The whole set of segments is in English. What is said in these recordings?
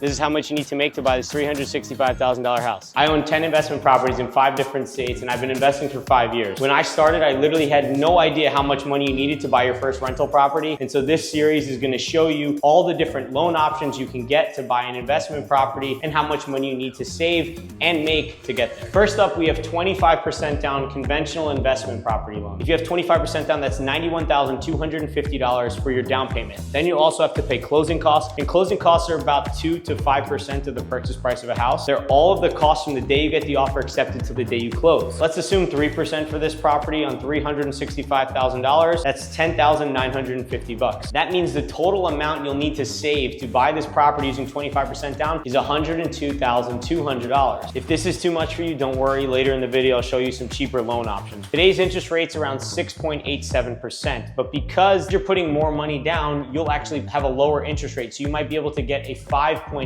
This is how much you need to make to buy this $365,000 house. I own 10 investment properties in 5 different states, and I've been investing for 5 years. When I started, I literally had no idea how much money you needed to buy your first rental property. And so this series is gonna show you all the different loan options you can get to buy an investment property and how much money you need to save and make to get there. First up, we have 25% down conventional investment property loan. If you have 25% down, that's $91,250 for your down payment. Then you also have to pay closing costs, and closing costs are about 2 to 5% of the purchase price of a house. They're all of the costs from the day you get the offer accepted to the day you close. Let's assume 3% for this property on $365,000. That's $10,950. That means the total amount you'll need to save to buy this property using 25% down is $102,200. If this is too much for you, don't worry. Later in the video, I'll show you some cheaper loan options. Today's interest rate's around 6.87%, but because you're putting more money down, you'll actually have a lower interest rate. So you might be able to get a 5.87%.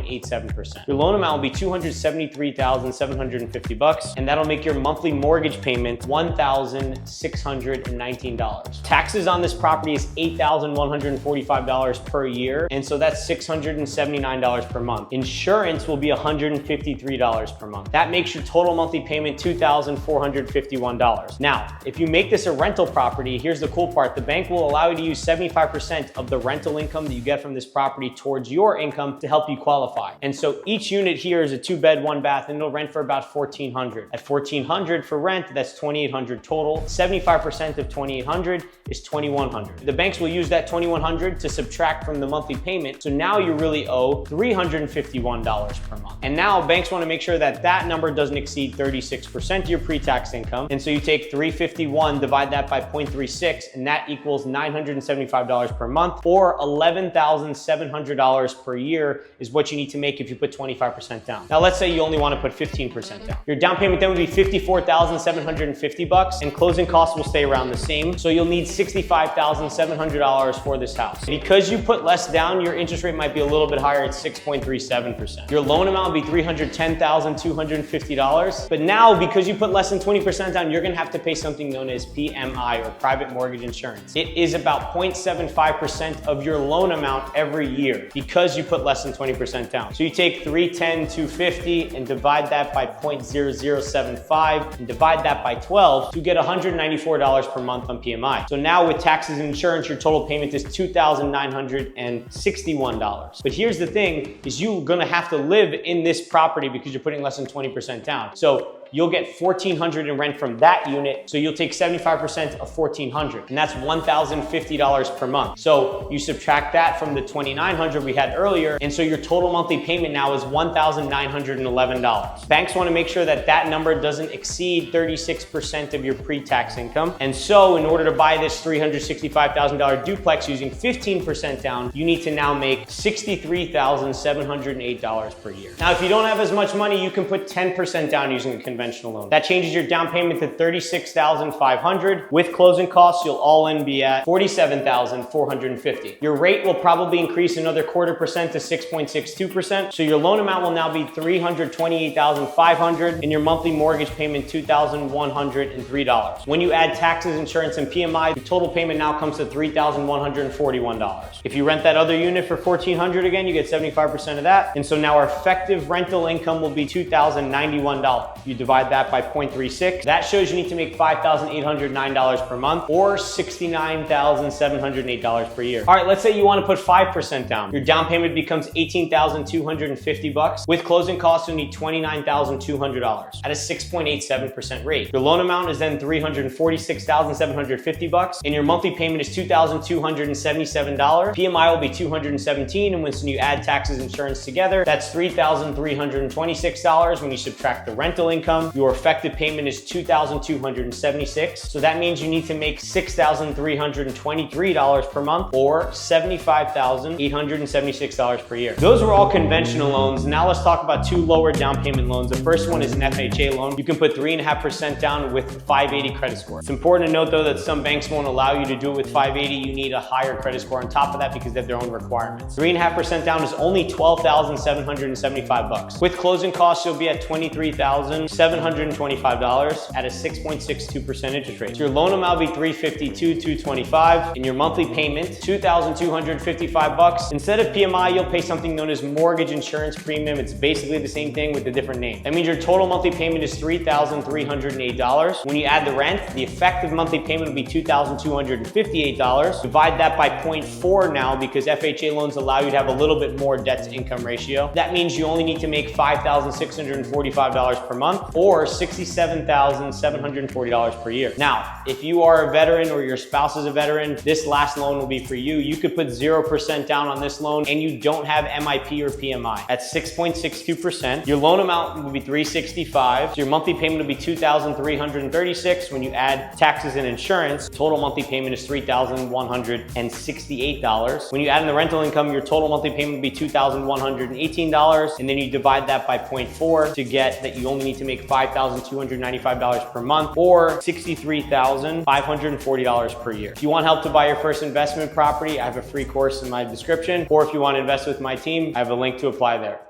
Your loan amount will be $273,750, and that'll make your monthly mortgage payment $1,619. Taxes on this property is $8,145 per year, and so that's $679 per month. Insurance will be $153 per month. That makes your total monthly payment $2,451. Now, if you make this a rental property, here's the cool part. The bank will allow you to use 75% of the rental income that you get from this property towards your income to help you qualify. And so each unit here is a 2-bed, 1-bath, and it'll rent for about $1,400. At $1,400 for rent, that's $2,800 total. 75% of $2,800 is $2,100. The banks will use that $2,100 to subtract from the monthly payment. So now you really owe $351 per month. And now banks want to make sure that that number doesn't exceed 36% of your pre-tax income. And so you take 351, divide that by 0.36, and that equals $975 per month, or $11,700 per year is what you need to make if you put 25% down. Now let's say you only want to put 15% down. Your down payment then would be $54,750, and closing costs will stay around the same. So you'll need $65,700 for this house. Because you put less down, your interest rate might be a little bit higher at 6.37%. Your loan amount will be $310,250. But now, because you put less than 20% down, you're gonna have to pay something known as PMI, or private mortgage insurance. It is about 0.75% of your loan amount every year because you put less than 20% down. So you take $310,250 and divide that by 0.0075 and divide that by 12 to get $194 per month on PMI. So now with taxes and insurance, your total payment is $2,961. But here's the thing, is you're gonna have to live in this property because you're putting less than 20% down. So you'll get $1,400 in rent from that unit. So you'll take 75% of $1,400, and that's $1,050 per month. So you subtract that from the $2,900 we had earlier, and so your total monthly payment now is $1,911. Banks want to make sure that that number doesn't exceed 36% of your pre-tax income. And so in order to buy this $365,000 duplex using 15% down, you need to now make $63,708 per year. Now, if you don't have as much money, you can put 10% down using a conventional loan. That changes your down payment to $36,500. With closing costs, you'll all in be at $47,450. Your rate will probably increase another 0.25% to 6.62%. So your loan amount will now be $328,500, and your monthly mortgage payment $2,103. When you add taxes, insurance, and PMI, the total payment now comes to $3,141. If you rent that other unit for $1,400 again, you get 75% of that. And so now our effective rental income will be $2,091. You divide that by 0.36. That shows you need to make $5,809 per month, or $69,708 per year. All right, let's say you want to put 5% down. Your down payment becomes $18,250. With closing costs, you'll need $29,200 at a 6.87% rate. Your loan amount is then $346,750, and your monthly payment is $2,277. PMI will be $217, and when you add taxes, insurance together, that's $3,326. When you subtract the rental income, your effective payment is $2,276. So that means you need to make $6,323 per month, or $75,876 per year. Those were all conventional loans. Now let's talk about 2 lower down payment loans. The first one is an FHA loan. You can put 3.5% down with 580 credit score. It's important to note though that some banks won't allow you to do it with 580. You need a higher credit score on top of that because they have their own requirements. 3.5% down is only $12,775. With closing costs, you'll be at $23,700. $725 at a 6.62% interest rate. So your loan amount will be $352,225, and your monthly payment, $2,255. Instead of PMI, you'll pay something known as mortgage insurance premium. It's basically the same thing with a different name. That means your total monthly payment is $3,308. When you add the rent, the effective monthly payment will be $2,258. Divide that by 0.4 now, because FHA loans allow you to have a little bit more debt to income ratio. That means you only need to make $5,645 per month, or $67,740 per year. Now, if you are a veteran or your spouse is a veteran, this last loan will be for you. You could put 0% down on this loan and you don't have MIP or PMI. At 6.62%, your loan amount will be $365. So your monthly payment will be $2,336. When you add taxes and insurance, total monthly payment is $3,168. When you add in the rental income, your total monthly payment will be $2,118. And then you divide that by 0.4 to get that you only need to make $5,295 per month, or $63,540 per year. If you want help to buy your first investment property, I have a free course in my description. Or if you want to invest with my team, I have a link to apply there.